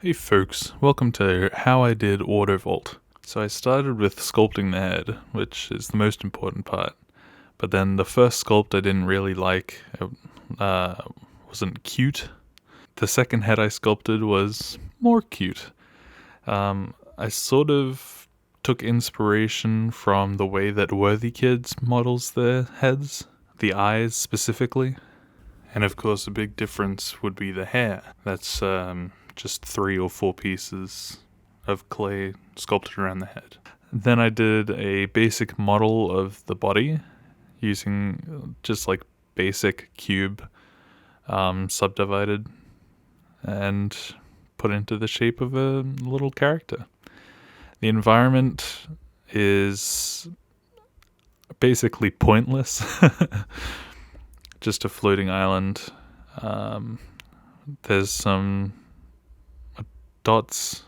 Hey folks, welcome to How I Did Autovolt. So I started with sculpting the head, which is the most important part. But then the first sculpt I didn't really like. It wasn't cute. The second head I sculpted was more cute. I sort of took inspiration from the way that Worthy Kids models their heads, the eyes specifically. And of course a big difference would be the hair. That's just 3 or 4 pieces of clay sculpted around the head. Then I did a basic model of the body using just like basic cube subdivided and put into the shape of a little character. The environment is basically pointless. Just a floating island. There's some dots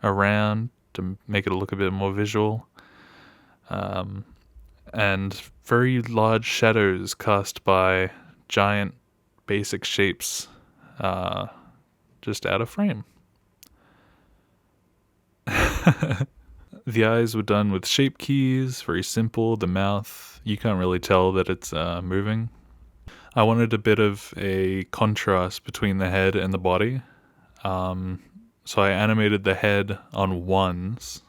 around to make it look a bit more visual. And very large shadows cast by giant basic shapes just out of frame. The eyes were done with shape keys, very simple. The mouth, you can't really tell that it's moving. I wanted a bit of a contrast between the head and the body. So I animated the head on ones,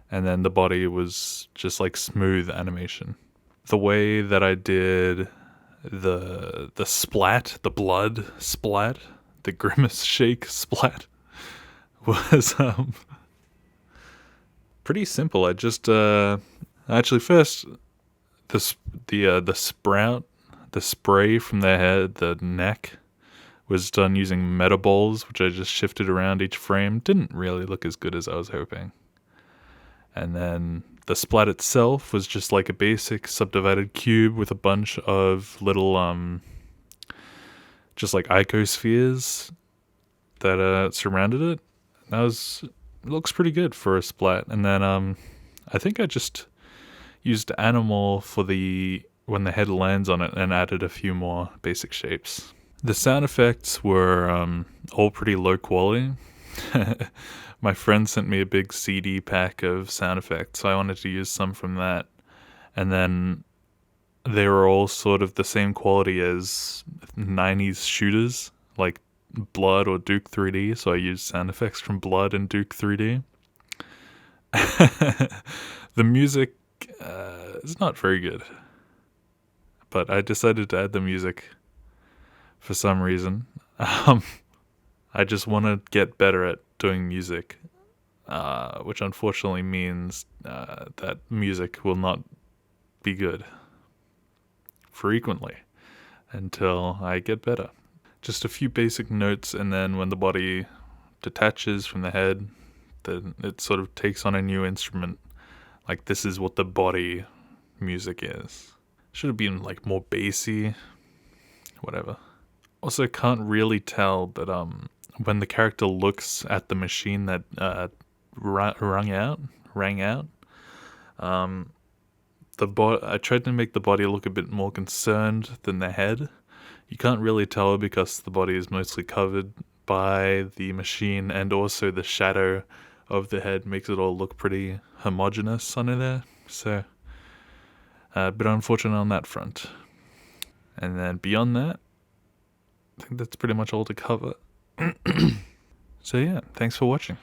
and then the body was just like smooth animation. The way that I did the splat, the blood splat, the grimace shake splat was pretty simple. I just actually first the sprout, the spray from the head, the neck, was done using metaballs, which I just shifted around each frame. Didn't really look as good as I was hoping. And then the splat itself was just like a basic subdivided cube with a bunch of little, just like icospheres that surrounded it. It looks pretty good for a splat. And then I think I just used animal for when the head lands on it and added a few more basic shapes. The sound effects were all pretty low quality. My friend sent me a big CD pack of sound effects, so I wanted to use some from that. And then they were all sort of the same quality as 90s shooters, like Blood or Duke 3D, so I used sound effects from Blood and Duke 3D. The music is not very good, but I decided to add the music for some reason. I just want to get better at doing music, which unfortunately means that music will not be good frequently until I get better. Just a few basic notes, and then when the body detaches from the head, then it sort of takes on a new instrument. Like, this is what the body music is. Should have been like more bassy, whatever. Also, can't really tell, but when the character looks at the machine that rang out, I tried to make the body look a bit more concerned than the head. You can't really tell because the body is mostly covered by the machine, and also the shadow of the head makes it all look pretty homogeneous under there. So, a bit unfortunate on that front. And then beyond that, I think that's pretty much all to cover. So yeah, thanks for watching.